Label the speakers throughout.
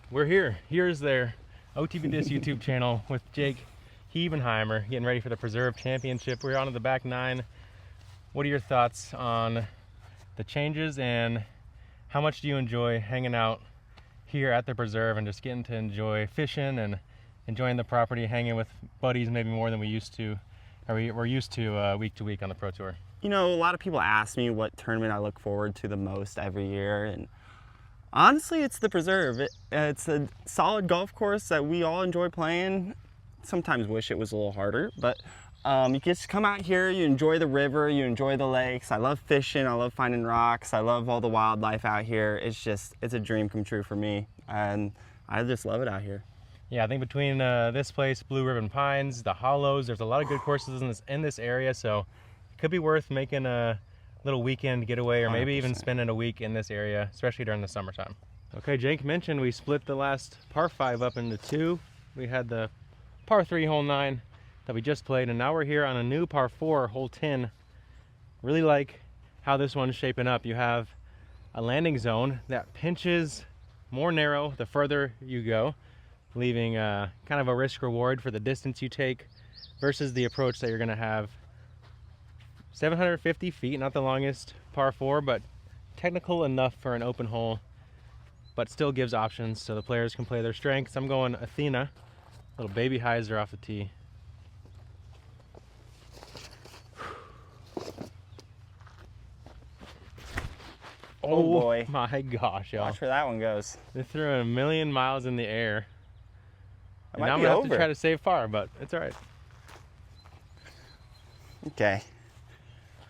Speaker 1: We're here. Here's their OTB Disc YouTube channel with Jake Hebenheimer getting ready for the Preserve Championship. We're on to the back nine. What are your thoughts on the changes and how much do you enjoy hanging out here at the Preserve and just getting to enjoy fishing and enjoying the property, hanging with buddies maybe more than we used to, or we're used to week on the Pro Tour?
Speaker 2: You know, a lot of people ask me what tournament I look forward to the most every year, and honestly, it's the Preserve. It's a solid golf course that we all enjoy playing. Sometimes wish it was a little harder, but you just come out here, you enjoy the river, you enjoy the lakes. I love fishing, I love finding rocks, I love all the wildlife out here. It's a dream come true for me, and I just love it out here.
Speaker 1: Yeah, I think between this place, Blue Ribbon Pines, the Hollows, there's a lot of good courses in this area, so it could be worth making a little weekend getaway or maybe
Speaker 2: 100%.
Speaker 1: even spending a week in this area, especially during the summertime. Okay, Jake mentioned we split the last par 5 up into two. We had the par 3 hole 9 that we just played, and now we're here on a new par 4 hole 10. Really like how this one's shaping up. You have a landing zone that pinches more narrow the further you go, leaving kind of a risk reward for the distance you take versus the approach that you're going to have. 750 feet, not the longest par 4, but technical enough for an open hole, but still gives options so the players can play their strengths. I'm going Athena, little baby hyzer off the tee.
Speaker 2: Oh boy.
Speaker 1: My gosh, y'all.
Speaker 2: Watch where that one goes.
Speaker 1: They threw a million miles in the air. And
Speaker 2: might
Speaker 1: now I'm
Speaker 2: be
Speaker 1: going to have to
Speaker 2: over.
Speaker 1: try to save par, but it's all right.
Speaker 2: Okay.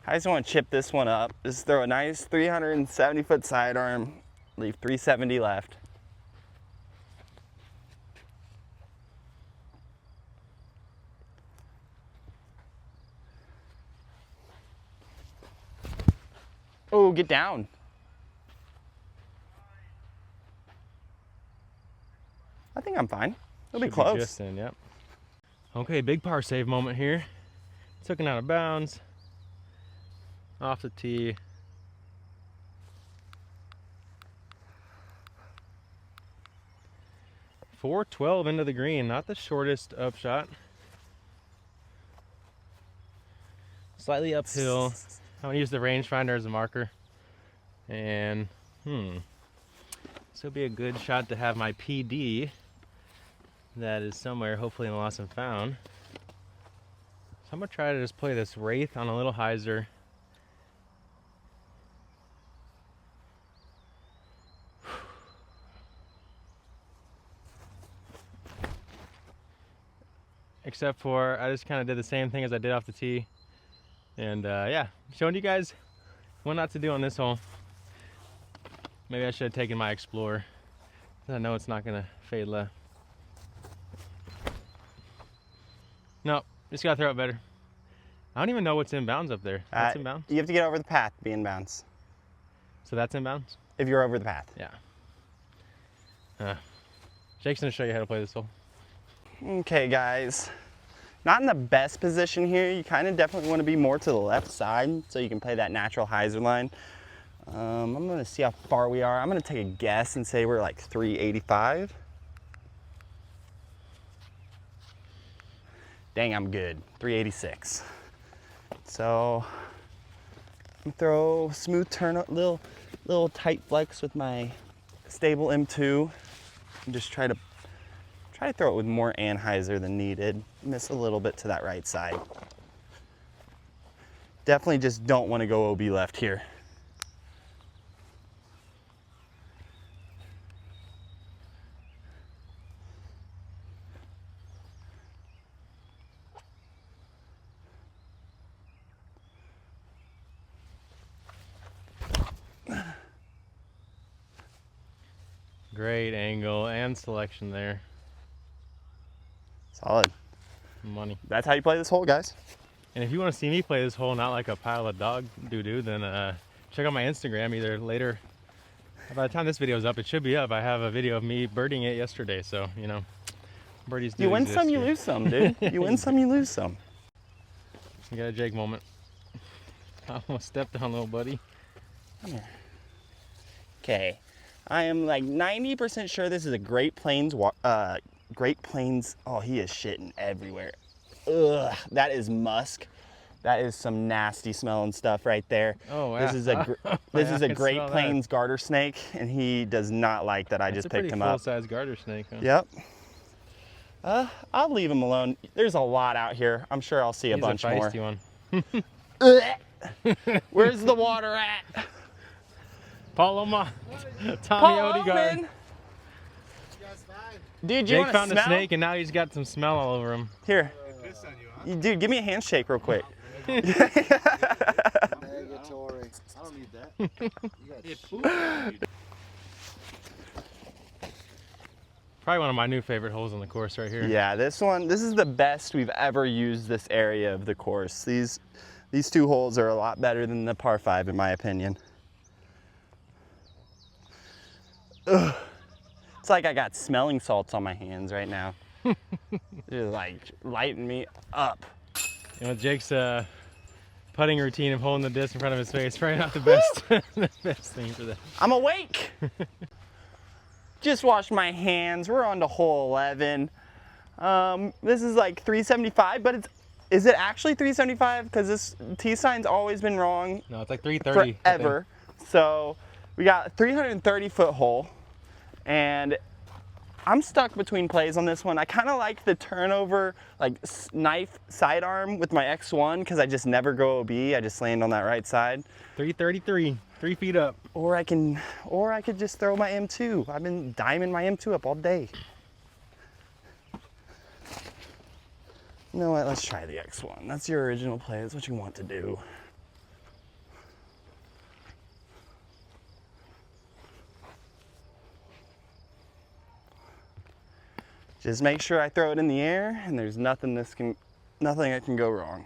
Speaker 2: I just want to chip this one up. Just throw a nice 370-foot sidearm, leave 370 left. Oh, get down. I think I'm fine. It'll be
Speaker 1: Should
Speaker 2: close.
Speaker 1: Just in, yep. Okay, big par save moment here. Took it out of bounds. Off the tee. .412 into the green, not the shortest upshot. Slightly uphill. I'm gonna use the rangefinder as a marker. And this will be a good shot to have my PD that is somewhere, hopefully in Lost and Found. So I'm gonna try to just play this Wraith on a little hyzer. Except for I just kind of did the same thing as I did off the tee. And yeah, showing you guys what not to do on this hole. Maybe I should have taken my Explorer. I know it's not gonna fade left. No, just gotta throw it better. I don't even know what's in bounds up there. That's in bounds?
Speaker 2: You have to get over the path to be in bounds.
Speaker 1: So that's in bounds?
Speaker 2: If you're over the path.
Speaker 1: Yeah. Jake's gonna show you how to play this hole.
Speaker 2: Okay, guys. Not in the best position here. You kind of definitely want to be more to the left side so you can play that natural hyzer line. I'm going to see how far we are. I'm going to take a guess and say we're like 385. Dang, I'm good. 386. So I'm going to throw smooth turn, little tight flex with my stable M2 and just try to throw it with more anhyzer than needed. Miss a little bit to that right side. Definitely just don't want to go OB left here.
Speaker 1: Great angle and selection there.
Speaker 2: Solid.
Speaker 1: Money.
Speaker 2: That's how you play this hole, guys.
Speaker 1: And if you want to see me play this hole not like a pile of dog doo-doo, then check out my Instagram either later. By the time this video is up, it should be up. I have a video of me birding it yesterday, so, you know, birdies do
Speaker 2: You win
Speaker 1: exist
Speaker 2: some, you
Speaker 1: here.
Speaker 2: lose some, dude. You win some, you lose some.
Speaker 1: You got a Jake moment. I almost stepped on little buddy.
Speaker 2: Come here. Okay. I am like 90% sure this is a Great Plains, oh, he is shitting everywhere. Ugh, that is musk. That is some nasty smelling stuff right there.
Speaker 1: Oh, wow.
Speaker 2: This is a Great Plains garter snake, and he does not like that I just picked him up.
Speaker 1: That's a pretty full-size garter snake, huh?
Speaker 2: Yep. I'll leave him alone. There's a lot out here. I'm sure I'll see a bunch more.
Speaker 1: He's a feisty one.
Speaker 2: Where's the water at?
Speaker 1: Paloma. Tommy Odegaard.
Speaker 2: Dude, you
Speaker 1: Jake found a snake and now he's got some smell all over him.
Speaker 2: Here. Dude, give me a handshake real quick.
Speaker 3: Negatory. I don't need that.
Speaker 1: Probably one of my new favorite holes on the course right here.
Speaker 2: Yeah, this is the best we've ever used this area of the course. These two holes are a lot better than the par 5 in my opinion. Ugh. It's like I got smelling salts on my hands right now. Just like lighting me up.
Speaker 1: And with Jake's putting routine of holding the disc in front of his face, probably not the best, the best thing for that.
Speaker 2: I'm awake. Just washed my hands. We're on to hole 11. This is like 375, but is it actually 375? Because this T sign's always been wrong.
Speaker 1: No, it's like 330.
Speaker 2: Forever. So we got a 330-foot hole, and I'm stuck between plays on this one. I kind of like the turnover, like knife sidearm with my X1 because I just never go OB. I just land on that right side.
Speaker 1: 333, 3 feet up.
Speaker 2: Or I could just throw my M2. I've been diming my M2 up all day. You know what? Let's try the X1. That's your original play. That's what you want to do. Just make sure I throw it in the air and there's nothing that can go wrong.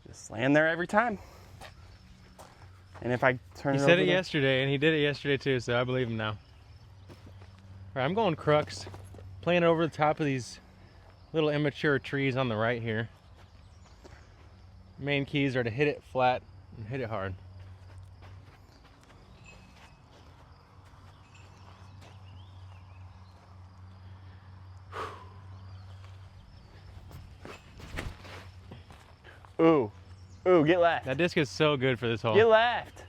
Speaker 2: Just land there every time. And if I turn it over,
Speaker 1: he said it yesterday, and he did it yesterday too, so I believe him now. All right, I'm going crux, playing over the top of these little immature trees on the right here. Main keys are to hit it flat and hit it hard.
Speaker 2: Ooh, get left.
Speaker 1: That disc is so good for this hole.
Speaker 2: Get left.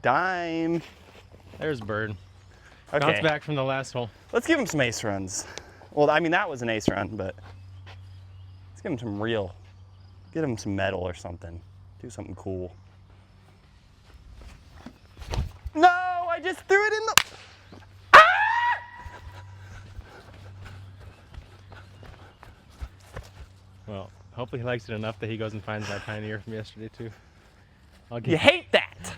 Speaker 2: Dime.
Speaker 1: There's Bird.
Speaker 2: Okay.
Speaker 1: Bounce back from the last hole.
Speaker 2: Let's give him some ace runs. Well, I mean, that was an ace run, but let's give him some real. Get him some metal or something. Do something cool. No, I just threw it in the... Ah!
Speaker 1: Well, hopefully he likes it enough that he goes and finds my Pioneer from yesterday too.
Speaker 2: You hate that.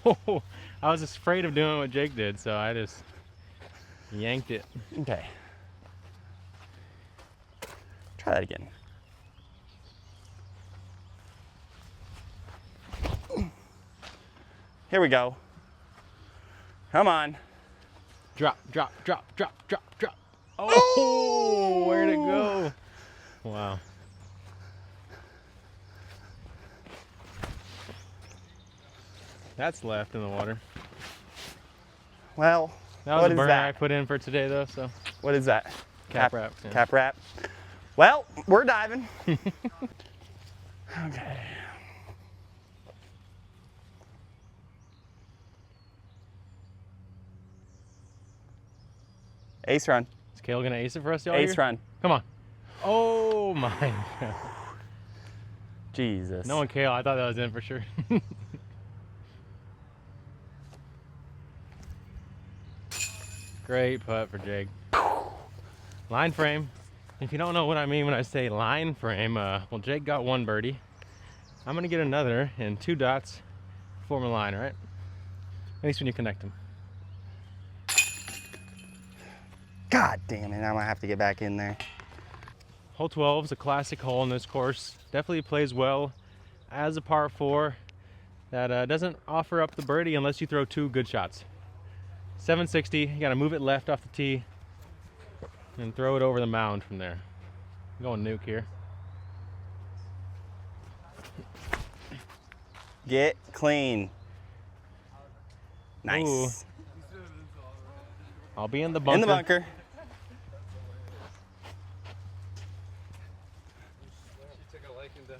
Speaker 1: Oh, I was afraid of doing what Jake did, so I just yanked it.
Speaker 2: Okay. Try that again. Here we go. Come on.
Speaker 1: Drop, drop, drop, drop, drop, drop. Oh, where'd it go? Wow. That's left in the water.
Speaker 2: Well,
Speaker 1: that was a burner I put in for today though, so.
Speaker 2: What is that?
Speaker 1: Cap wrap. Yeah.
Speaker 2: Cap wrap. Well, we're diving. Okay. Ace run.
Speaker 1: Is Kale gonna ace it for us, y'all?
Speaker 2: Ace run.
Speaker 1: Come on. Oh my God.
Speaker 2: Jesus.
Speaker 1: No one, Kale. I thought that was in for sure. Great putt for Jake. Line frame. If you don't know what I mean when I say line frame, well, Jake got one birdie. I'm gonna get another, and 2 dots form a line, right? At least when you connect them.
Speaker 2: God damn it, I'm gonna have to get back in there.
Speaker 1: Hole 12 is a classic hole in this course. Definitely plays well as a par 4. that doesn't offer up the birdie unless you throw 2 good shots. 760, you gotta move it left off the tee and throw it over the mound from there. I'm going nuke here.
Speaker 2: Get clean. Nice.
Speaker 1: Ooh. I'll be in the bunker.
Speaker 2: In the bunker.
Speaker 4: She took a liking to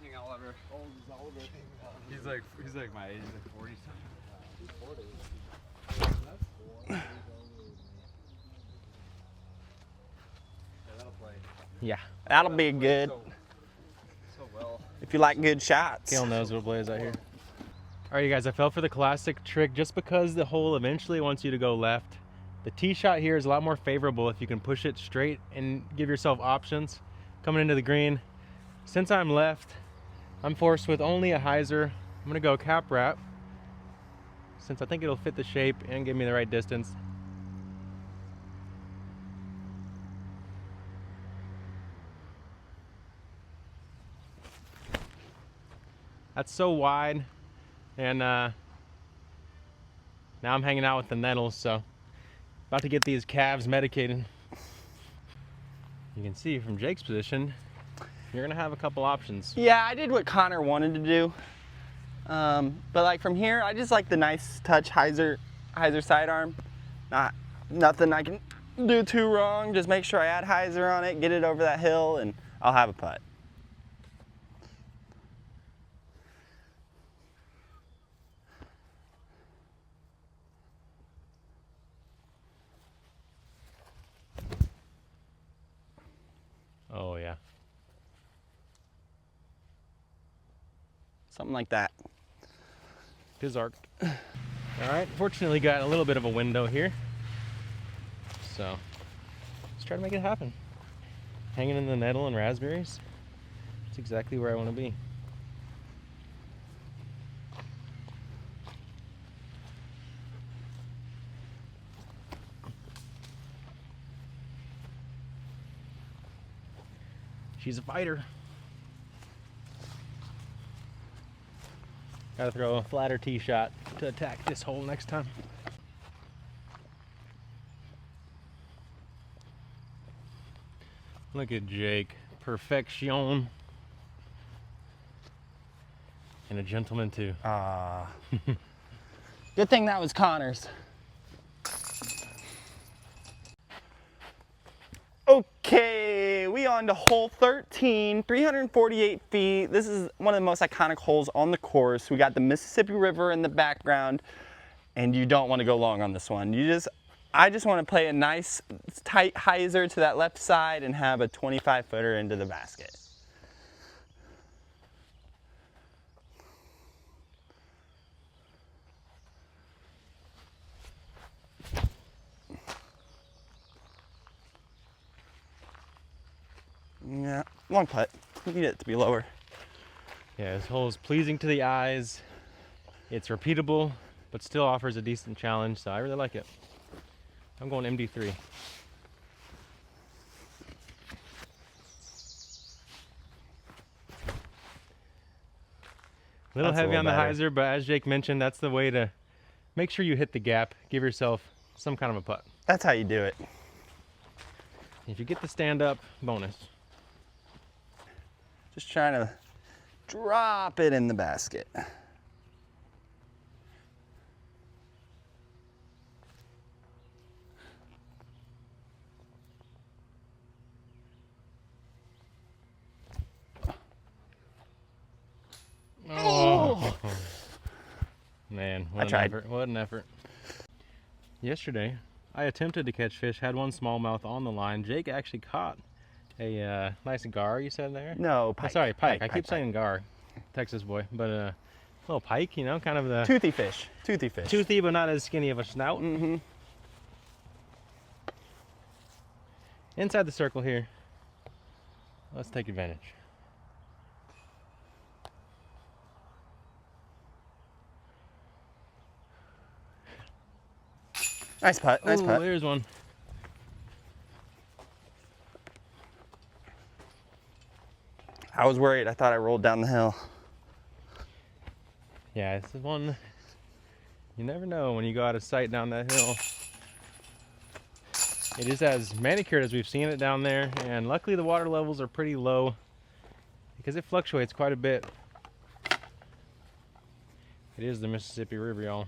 Speaker 4: King Oliver.
Speaker 3: Oh, he's Oliver.
Speaker 4: He's like my age, like 40 something. Yeah, that'll play
Speaker 1: Yeah.
Speaker 2: That'll be good
Speaker 4: so well.
Speaker 2: if you like good shots.
Speaker 1: Gail knows what plays out here. All right, you guys, I fell for the classic trick just because the hole eventually wants you to go left. The tee shot here is a lot more favorable if you can push it straight and give yourself options coming into the green. Since I'm left, I'm forced with only a hyzer. I'm gonna go cap wrap since I think it'll fit the shape and give me the right distance. That's so wide, and now I'm hanging out with the nettles, so about to get these calves medicated. You can see from Jake's position, you're gonna have a couple options.
Speaker 2: Yeah, I did what Connor wanted to do. But like from here, I just like the nice touch hyzer sidearm. Nothing I can do too wrong. Just make sure I add hyzer on it, get it over that hill, and I'll have a putt.
Speaker 1: Oh yeah.
Speaker 2: Something like that.
Speaker 1: His arc. All right, fortunately got a little bit of a window here. So let's try to make it happen. Hanging in the nettle and raspberries. That's exactly where I want to be. She's a fighter. Gotta throw a flatter tee shot to attack this hole next time. Look at Jake. Perfection. And a gentleman too.
Speaker 2: Good thing that was Connor's. Okay, we on to hole 13, 348 feet. This is one of the most iconic holes on the course. We got the Mississippi River in the background, and you don't want to go long on this one. I just want to play a nice tight hyzer to that left side and have a 25-footer into the basket. Yeah, long putt. You need it to be lower.
Speaker 1: Yeah, this hole is pleasing to the eyes. It's repeatable, but still offers a decent challenge, so I really like it. I'm going MD3. A little heavy on the hyzer, but as Jake mentioned, that's the way to make sure you hit the gap. Give yourself some kind of a putt.
Speaker 2: That's how you do it.
Speaker 1: If you get the stand up, bonus.
Speaker 2: Just trying to drop it in the basket.
Speaker 1: Oh. Man,
Speaker 2: I tried.
Speaker 1: Effort. What an effort. Yesterday, I attempted to catch fish, had one smallmouth on the line. Jake actually caught a nice gar, you said there?
Speaker 2: No,
Speaker 1: Oh,
Speaker 2: pike.
Speaker 1: sorry, pike. I
Speaker 2: Pike,
Speaker 1: keep
Speaker 2: pike.
Speaker 1: saying gar, Texas boy. But a little pike, you know, kind of the
Speaker 2: Toothy fish. Toothy fish.
Speaker 1: toothy, but not as skinny of a snout.
Speaker 2: Mm-hmm.
Speaker 1: Inside the circle here. Let's take advantage.
Speaker 2: Nice putt. Nice
Speaker 1: Ooh,
Speaker 2: putt.
Speaker 1: there's one.
Speaker 2: I was worried. I thought I rolled down the hill.
Speaker 1: Yeah, this is one you never know when you go out of sight down that hill. It is as manicured as we've seen it down there, and luckily the water levels are pretty low because it fluctuates quite a bit. It is the Mississippi River, y'all.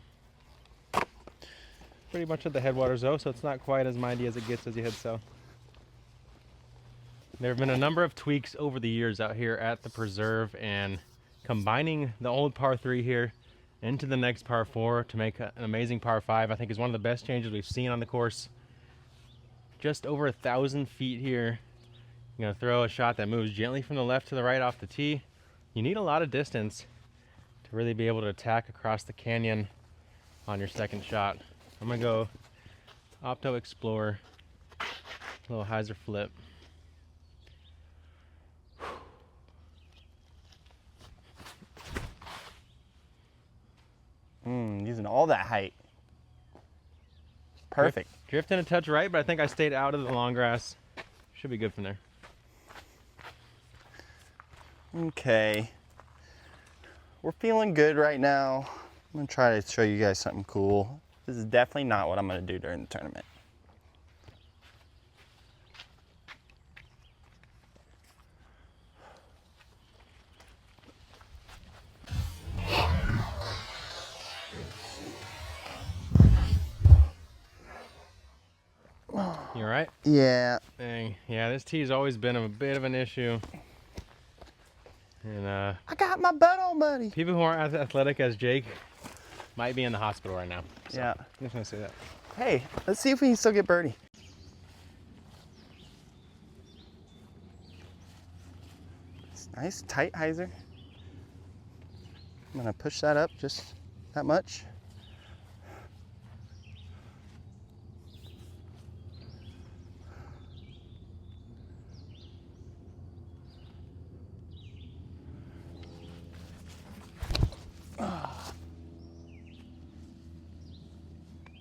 Speaker 1: Pretty much at the headwaters though, so it's not quite as mindy as it gets as you head south. There have been a number of tweaks over the years out here at the preserve, and combining the old par 3 here into the next par 4 to make an amazing par 5 I think is one of the best changes we've seen on the course. Just over 1,000 feet here. You're gonna throw a shot that moves gently from the left to the right off the tee. You need a lot of distance to really be able to attack across the canyon on your second shot. I'm gonna go Opto Explorer, little hyzer flip.
Speaker 2: Using all that height. Perfect.
Speaker 1: Drifting a touch right, but I think I stayed out of the long grass. Should be good from there.
Speaker 2: Okay. We're feeling good right now. I'm gonna try to show you guys something cool. This is definitely not what I'm gonna do during the tournament.
Speaker 1: You all right?
Speaker 2: Yeah.
Speaker 1: Dang. Yeah, this tee's always been a bit of an issue. And
Speaker 2: I got my butt on, buddy.
Speaker 1: people who aren't as athletic as Jake might be in the hospital right now. So,
Speaker 2: Yeah.
Speaker 1: I'm just gonna say that.
Speaker 2: Hey, let's see if we can still get birdie. It's nice, tight hyzer. I'm gonna push that up just that much.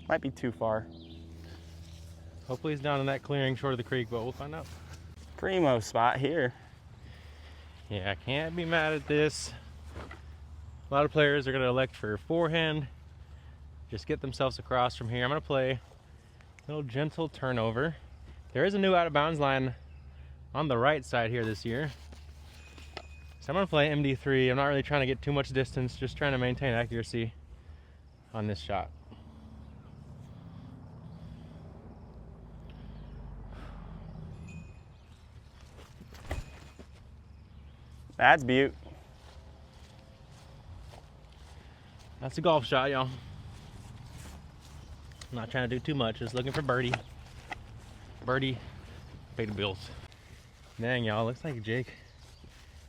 Speaker 2: Might be too far.
Speaker 1: Hopefully he's down in that clearing short of the creek, but we'll find out.
Speaker 2: Primo spot here.
Speaker 1: Yeah, I can't be mad at this. A lot of players are gonna elect for forehand. Just get themselves across from here. I'm gonna play a little gentle turnover. There is a new out of bounds line on the right side here this year. So I'm gonna play MD3. I'm not really trying to get too much distance, just trying to maintain accuracy on this shot.
Speaker 2: That's beaut.
Speaker 1: That's a golf shot, y'all. I'm not trying to do too much, just looking for birdie. Birdie, pay the bills. Dang, y'all, looks like Jake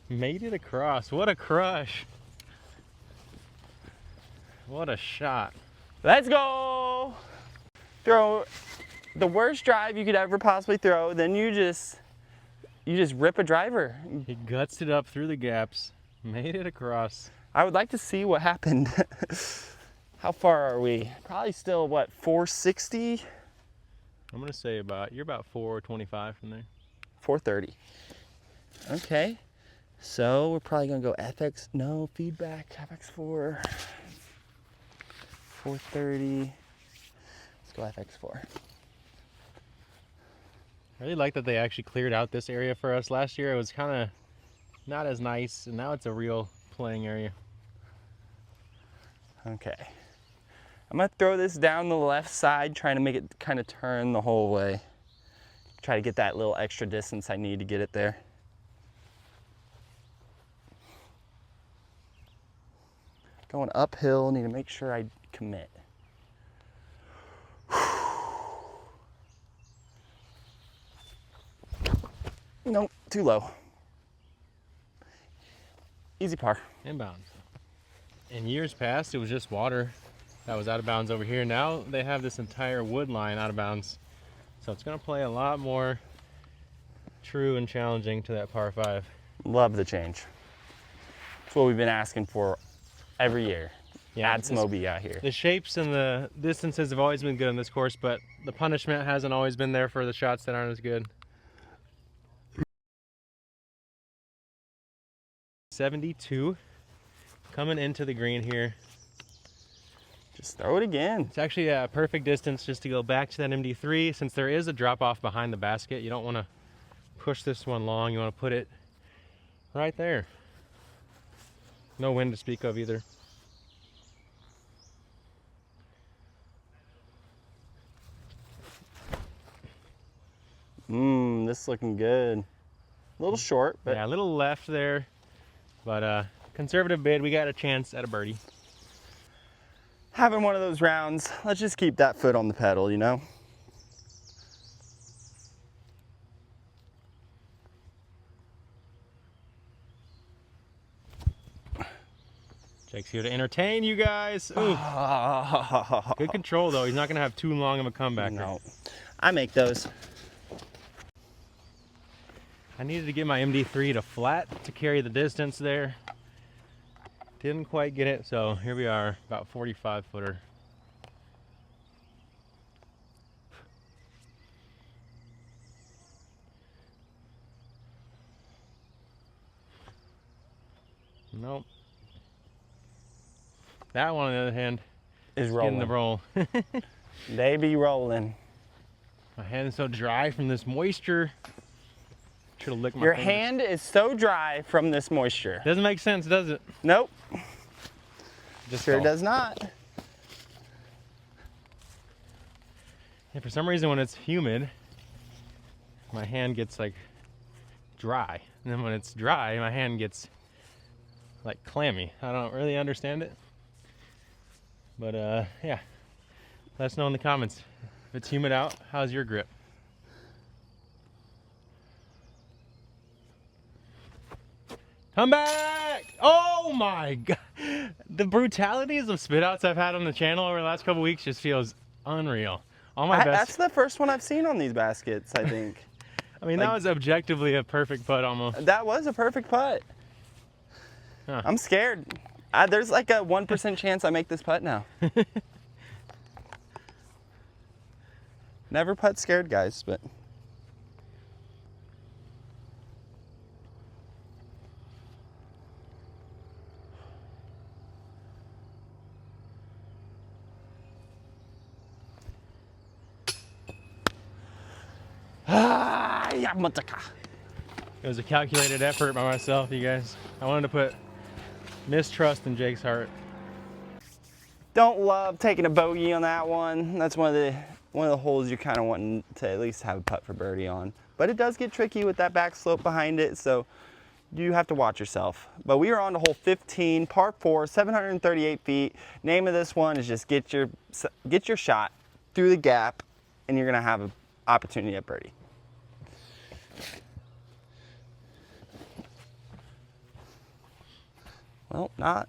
Speaker 1: made it across. What a crush. What a shot.
Speaker 2: Let's go. Throw the worst drive you could ever possibly throw, then you just rip a driver.
Speaker 1: He gutsed it up through the gaps, made it across.
Speaker 2: I would like to see what happened. How far are we? Probably still, what, 460?
Speaker 1: I'm gonna say you're about 425 from there.
Speaker 2: 430. Okay. So we're probably gonna go FX, no, feedback, FX4. 430. Let's go FX4.
Speaker 1: I really like that they actually cleared out this area for us. Last year it was kind of not as nice, and now it's a real playing area.
Speaker 2: Okay. I'm gonna throw this down the left side, trying to make it kind of turn the whole way. Try to get that little extra distance I need to get it there. Going uphill, need to make sure I commit. Nope, too low. Easy par.
Speaker 1: Inbounds. In years past, it was just water that was out of bounds over here. Now they have this entire wood line out of bounds. So it's gonna play a lot more true and challenging to that par 5.
Speaker 2: Love the change. That's what we've been asking for every year.
Speaker 1: Yeah,
Speaker 2: Add some OB out here.
Speaker 1: The shapes and the distances have always been good on this course, but the punishment hasn't always been there for the shots that aren't as good. 72. coming into the green here.
Speaker 2: Just throw it again.
Speaker 1: It's actually a perfect distance just to go back to that MD3. Since there is a drop off behind the basket, you don't want to push this one long. You want to put it right there. No wind to speak of either.
Speaker 2: This is looking good. A little short, but
Speaker 1: yeah, a little left there, but conservative bid. We got a chance at a birdie.
Speaker 2: Having one of those rounds, let's just keep that foot on the pedal, you know?
Speaker 1: Jake's here to entertain you guys. Ooh. Good control though. He's not gonna have too long of a comeback.
Speaker 2: No, I make those.
Speaker 1: I needed to get my MD3 to flat to carry the distance there. Didn't quite get it, so here we are, about 45 footer. Nope. That one, on the other hand,
Speaker 2: Is
Speaker 1: getting the
Speaker 2: rolling.
Speaker 1: roll.
Speaker 2: They be rolling.
Speaker 1: My hand's so dry from this moisture. Should have licked my
Speaker 2: Your
Speaker 1: fingers.
Speaker 2: hand is so dry from this moisture.
Speaker 1: Doesn't make sense, does it?
Speaker 2: Nope,
Speaker 1: Just
Speaker 2: sure
Speaker 1: fell.
Speaker 2: does not.
Speaker 1: Yeah, for some reason when it's humid, my hand gets like dry. And then when it's dry, my hand gets like clammy. I don't really understand it. But yeah, let us know in the comments. If it's humid out, how's your grip? Come back! Oh my God. The brutalities of spit outs I've had on the channel over the last couple weeks just feels unreal. All my best.
Speaker 2: That's the first one I've seen on these baskets, I think.
Speaker 1: I mean,
Speaker 2: like-
Speaker 1: that was objectively a perfect putt almost.
Speaker 2: That was a perfect putt.
Speaker 1: Huh.
Speaker 2: I'm scared. There's like a 1% chance I make this putt now. Never putt scared, guys, but.
Speaker 1: It was a calculated effort by myself, you guys. I wanted to put mistrust in Jake's heart.
Speaker 2: Don't love taking a bogey on that one. That's one of the holes you're kind of wanting to at least have a putt for birdie on. But it does get tricky with that back slope behind it, so you have to watch yourself. But we are on to hole 15, par 4, 738 feet. Name of this one is just get your shot through the gap, and you're gonna have an opportunity at birdie. Well, not.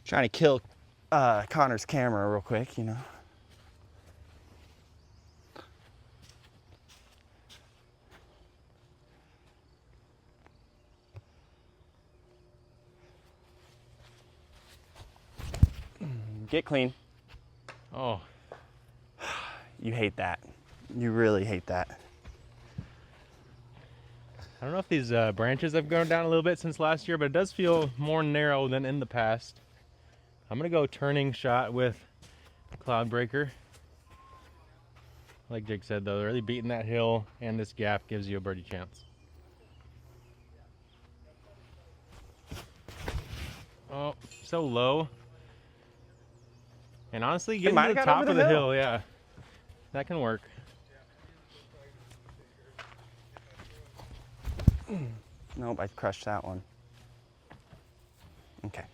Speaker 2: Trying to kill Connor's camera real quick, you know. Get clean.
Speaker 1: Oh,
Speaker 2: You hate that. You really hate that.
Speaker 1: I don't know if these branches have gone down a little bit since last year, but it does feel more narrow than in the past. I'm gonna go turning shot with Cloud Breaker. Like Jake said though, really beating that hill and this gap gives you a birdie chance. Oh, so low. And honestly, getting
Speaker 2: might
Speaker 1: to the
Speaker 2: have got
Speaker 1: top
Speaker 2: over
Speaker 1: of
Speaker 2: the
Speaker 1: the
Speaker 2: hill.
Speaker 1: hill, yeah, that can work.
Speaker 2: Nope, I crushed that one. Okay.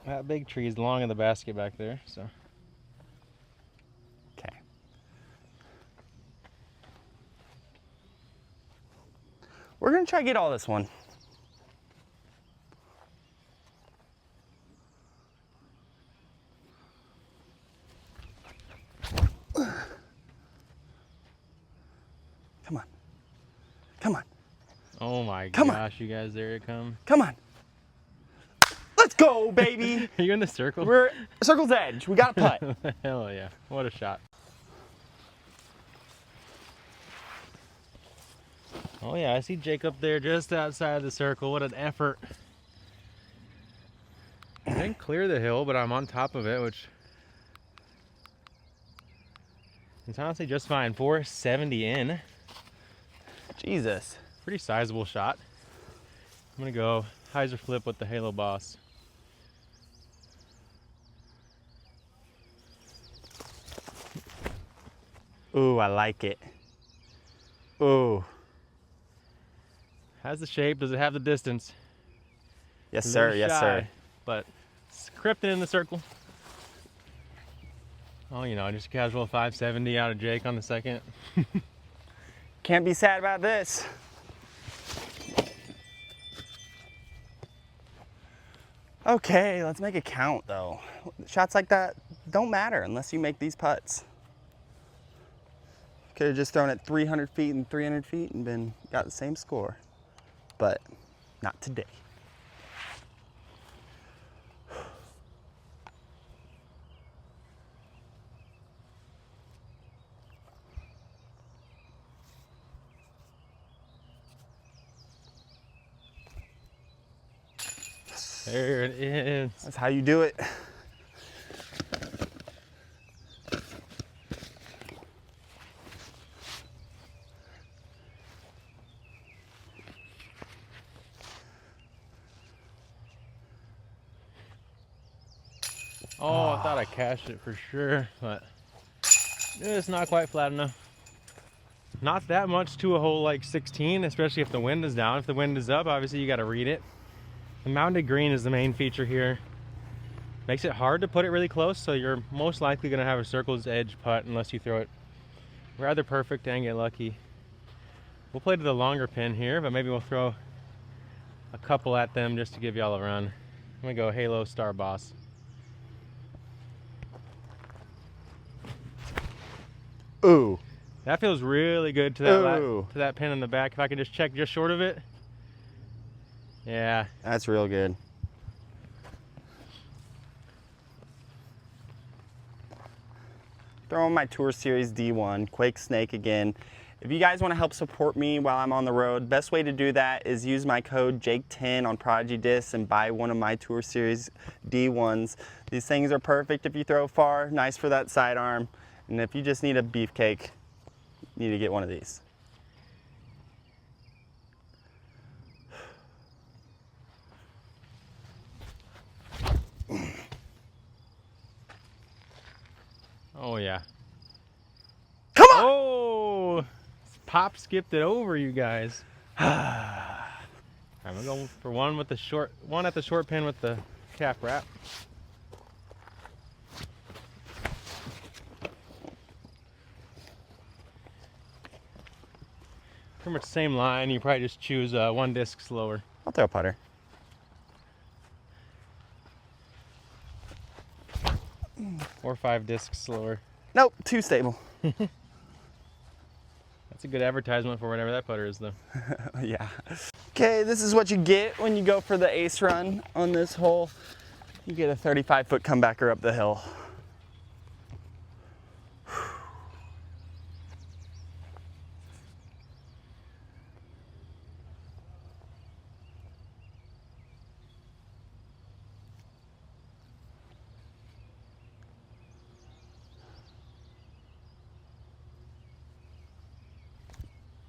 Speaker 1: That big tree is long in the basket back there, so.
Speaker 2: Okay. We're gonna try to get all this one. Come on. Come on.
Speaker 1: Oh my
Speaker 2: Come on.
Speaker 1: gosh, you guys, there it comes.
Speaker 2: Come on. Let's go, baby.
Speaker 1: Are you in the circle?
Speaker 2: We're circle's edge. We got a putt.
Speaker 1: Hell yeah. What a shot. Oh yeah, I see Jake up there just outside the circle. What an effort. I didn't clear the hill, but I'm on top of it, which is honestly just fine. 470 in.
Speaker 2: Jesus.
Speaker 1: Pretty sizable shot. I'm gonna go hyzer flip with the Halo Boss.
Speaker 2: Ooh, I like it. Ooh.
Speaker 1: Has the shape, does it have the distance?
Speaker 2: Yes,
Speaker 1: It's a
Speaker 2: sir.
Speaker 1: little
Speaker 2: Yes,
Speaker 1: shy,
Speaker 2: sir.
Speaker 1: But it's crept in the circle. Oh, you know, just a casual 570 out of Jake on the second.
Speaker 2: Can't be sad about this. Okay, let's make it count though. Shots like that don't matter unless you make these putts. Could have just thrown it 300 feet and 300 feet and got the same score, but not today.
Speaker 1: There it is.
Speaker 2: That's how you do it.
Speaker 1: Oh, I thought I cashed it for sure, but it's not quite flat enough. Not that much to a hole like 16, especially if the wind is down. If the wind is up, obviously you got to read it. The mounted green is the main feature here. Makes it hard to put it really close, so you're most likely going to have a circle's edge putt unless you throw it rather perfect and get lucky. We'll play to the longer pin here, but maybe we'll throw a couple at them just to give y'all a run. I'm going to go Halo Star Boss.
Speaker 2: Ooh.
Speaker 1: That feels really good to that
Speaker 2: Ooh.
Speaker 1: to that pin in the back. If I can just check just short of it. Yeah.
Speaker 2: That's real good. Throwing my Tour Series D1, Quake Snake again. If you guys want to help support me while I'm on the road, best way to do that is use my code Jake10 on Prodigy Discs and buy one of my Tour Series D1s. These things are perfect if you throw far, nice for that sidearm. And if you just need a beefcake, you need to get one of these.
Speaker 1: Oh yeah.
Speaker 2: Come on!
Speaker 1: Oh, pop skipped it over you guys. I'm gonna go for one with the short, one at the short pin with the cap wrap. Pretty much same line. You probably just choose one disc slower.
Speaker 2: I'll throw a putter.
Speaker 1: Or 5 discs slower.
Speaker 2: Nope, too stable.
Speaker 1: That's a good advertisement for whatever that putter is, though.
Speaker 2: Yeah. Okay, this is what you get when you go for the ace run on this hole. You get a 35-foot comebacker up the hill.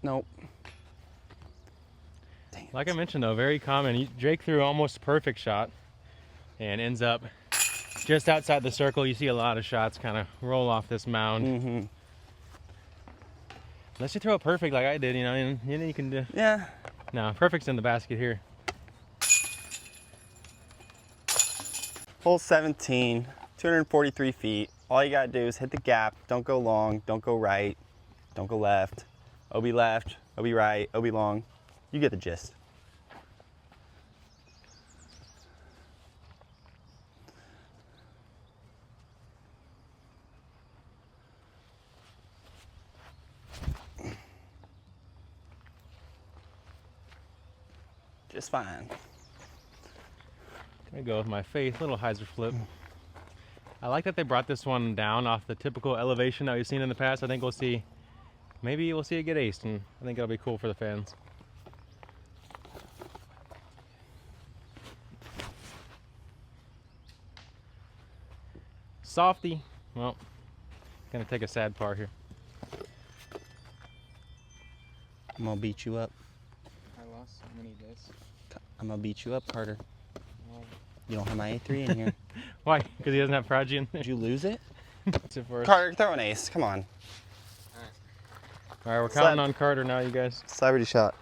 Speaker 2: Nope. Dang it.
Speaker 1: Like I mentioned, though, very common. Jake threw almost a perfect shot and ends up just outside the circle. You see a lot of shots kind of roll off this mound.
Speaker 2: Mm-hmm.
Speaker 1: Unless you throw it perfect like I did, you know, and you can do.
Speaker 2: Yeah.
Speaker 1: No, perfect's in the basket here.
Speaker 2: Hole 17, 243 feet. All you gotta do is hit the gap. Don't go long, don't go right, don't go left. OB left, OB right, OB long. You get the gist. Just fine.
Speaker 1: I go with my faith, little hyzer flip. I like that they brought this one down off the typical elevation that we've seen in the past. I think we'll see, maybe we'll see it get aced, and I think it'll be cool for the fans. Softy, well, gonna take a sad par here.
Speaker 2: I'm gonna beat you up.
Speaker 4: I lost so many days.
Speaker 2: I'm gonna beat you up, Carter.
Speaker 4: Well,
Speaker 2: You don't have my A3 in here.
Speaker 1: Why? Because he doesn't have Prodigy in there?
Speaker 2: Did you lose it?
Speaker 1: That's it for us.
Speaker 2: Carter, throw an ace. Come on.
Speaker 1: All right, we're counting on Carter now, you guys.
Speaker 2: Celebrity shot.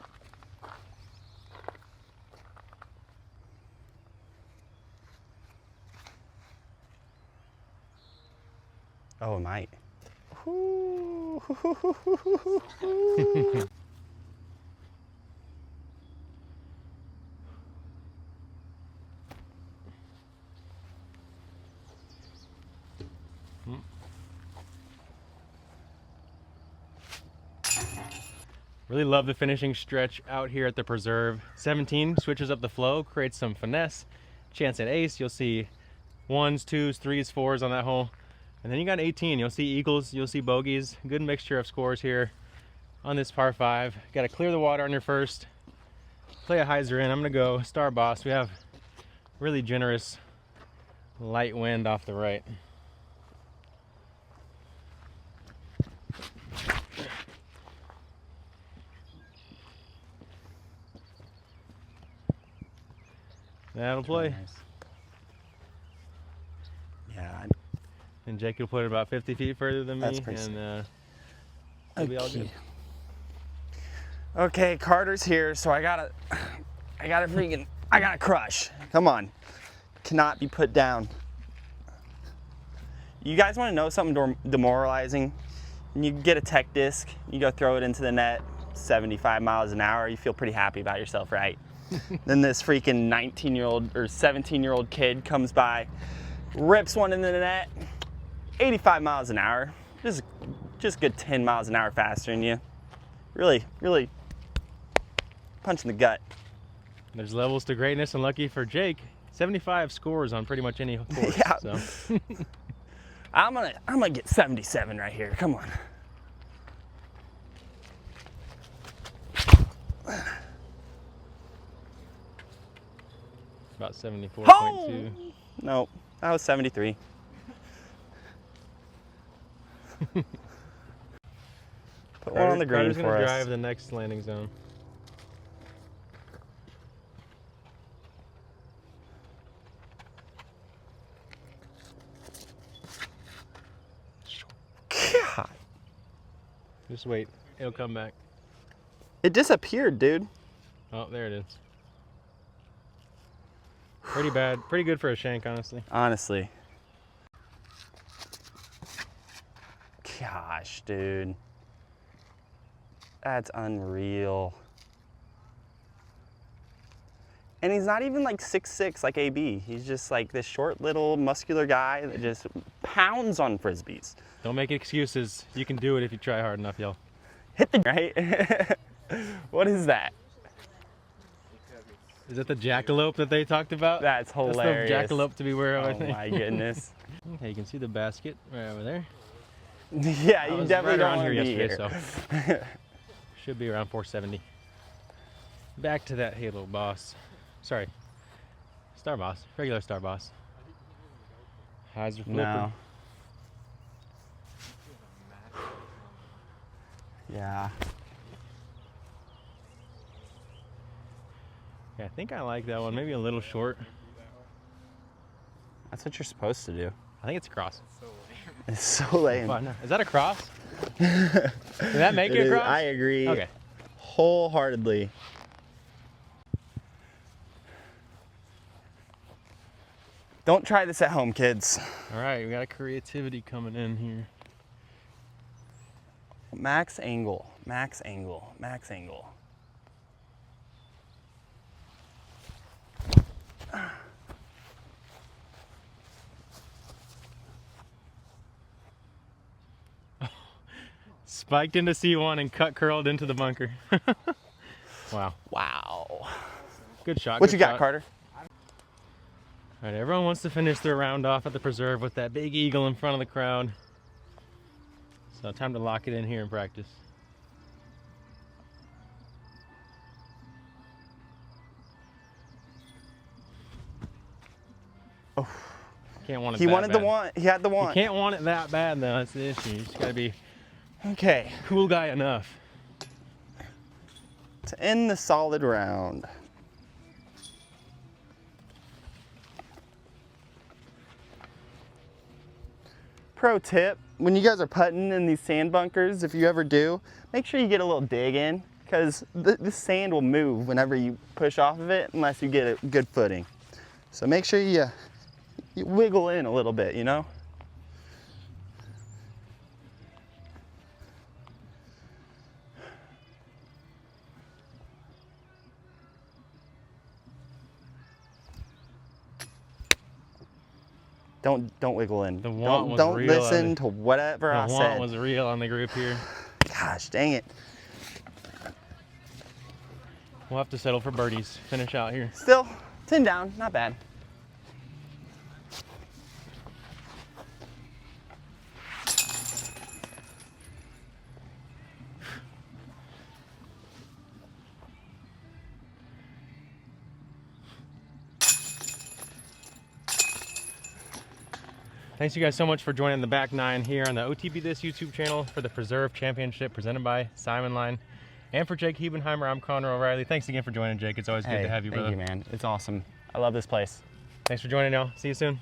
Speaker 2: Oh, it might.
Speaker 1: Really love the finishing stretch out here at the preserve. 17 switches up the flow, creates some finesse, chance at ace. You'll see 1s, 2s, 3s, 4s on that hole. And then you got 18. You'll see eagles, you'll see bogeys. Good mixture of scores here on this par 5. Got to clear the water on your first. Play a hyzer in. I'm going to go Star Boss. We have really generous light wind off the right. That'll play.
Speaker 2: Nice. Yeah.
Speaker 1: And Jake will put it about 50 feet further than me.
Speaker 2: That's pretty
Speaker 1: and it'll be all good.
Speaker 2: Okay, Carter's here, so I gotta crush. Come on. Cannot be put down. You guys want to know something demoralizing? When you get a tech disc, you go throw it into the net, 75 miles an hour, you feel pretty happy about yourself, right? Then this freaking 19-year-old or 17-year-old kid comes by, rips one into the net, 85 miles an hour. Just good 10 miles an hour faster than you. Really punch in the gut.
Speaker 1: There's levels to greatness, and lucky for Jake, 75 scores on pretty much any course.
Speaker 2: Yeah.
Speaker 1: So.
Speaker 2: I'm gonna get 77 right here. Come on.
Speaker 1: About 74.2.
Speaker 2: Oh! Nope, that was 73. Put one on the green
Speaker 1: Carter's
Speaker 2: for
Speaker 1: gonna
Speaker 2: us.
Speaker 1: drive the next landing zone.
Speaker 2: God.
Speaker 1: Just wait, it'll come back.
Speaker 2: It disappeared, dude.
Speaker 1: Oh, there it is. Pretty bad, pretty good for a shank, honestly.
Speaker 2: Honestly. Gosh, dude. That's unreal. And he's not even like 6'6" like AB. He's just like this short little muscular guy that just pounds on frisbees.
Speaker 1: Don't make excuses. You can do it if you try hard enough, y'all.
Speaker 2: Hit the right. What is that?
Speaker 1: Is that the jackalope that they talked about?
Speaker 2: That's hilarious.
Speaker 1: That's the jackalope to beware of, I
Speaker 2: Oh
Speaker 1: think.
Speaker 2: my goodness.
Speaker 1: Okay, you can see the basket right over there.
Speaker 2: Yeah,
Speaker 1: I
Speaker 2: you
Speaker 1: was
Speaker 2: definitely
Speaker 1: right
Speaker 2: don't
Speaker 1: around
Speaker 2: want
Speaker 1: here
Speaker 2: to be
Speaker 1: yesterday,
Speaker 2: here.
Speaker 1: so should be around 470. Back to that Halo boss. Sorry, Star Boss, regular Star Boss. Hyzer flipping.
Speaker 2: No. Yeah.
Speaker 1: Yeah, I think I like that one. Maybe a little short.
Speaker 2: That's what you're supposed to do.
Speaker 1: I think it's a cross.
Speaker 2: It's so lame.
Speaker 1: Fun. Is that a cross? Did that make it a cross?
Speaker 2: I agree.
Speaker 1: Okay.
Speaker 2: Wholeheartedly. Don't try this at home, kids.
Speaker 1: All right, we got a creativity coming in here.
Speaker 2: Max angle, max angle, max angle.
Speaker 1: Spiked into C1 and cut curled into the bunker. Wow.
Speaker 2: Wow.
Speaker 1: Good shot.
Speaker 2: What
Speaker 1: good
Speaker 2: you got,
Speaker 1: shot.
Speaker 2: Carter?
Speaker 1: All right, everyone wants to finish their round off at the preserve with that big eagle in front of the crowd. So time to lock it in here in practice.
Speaker 2: Oh.
Speaker 1: Can't want it
Speaker 2: He
Speaker 1: that
Speaker 2: wanted
Speaker 1: bad.
Speaker 2: the want. He had the want.
Speaker 1: You can't want it that bad though, that's the issue. You just gotta be
Speaker 2: Okay.
Speaker 1: cool guy enough.
Speaker 2: To end the solid round. Pro tip, when you guys are putting in these sand bunkers, if you ever do, make sure you get a little dig in, because the sand will move whenever you push off of it unless you get a good footing. So make sure you wiggle in a little bit, you know? Don't wiggle in.
Speaker 1: The want was
Speaker 2: don't
Speaker 1: real.
Speaker 2: listen to whatever I
Speaker 1: The want
Speaker 2: said.
Speaker 1: was real on the group here.
Speaker 2: Gosh, dang it.
Speaker 1: We'll have to settle for birdies. Finish out here.
Speaker 2: Still, 10 down, not bad.
Speaker 1: Thanks you guys so much for joining the back nine here on the OTB This YouTube channel for the Preserve Championship presented by Simon Line. And for Jake Hebenheimer, I'm Connor O'Reilly. Thanks again for joining, Jake. It's always good to have you, brother.
Speaker 2: Thank you, man. It's awesome. I love this place.
Speaker 1: Thanks for joining, y'all. See you soon.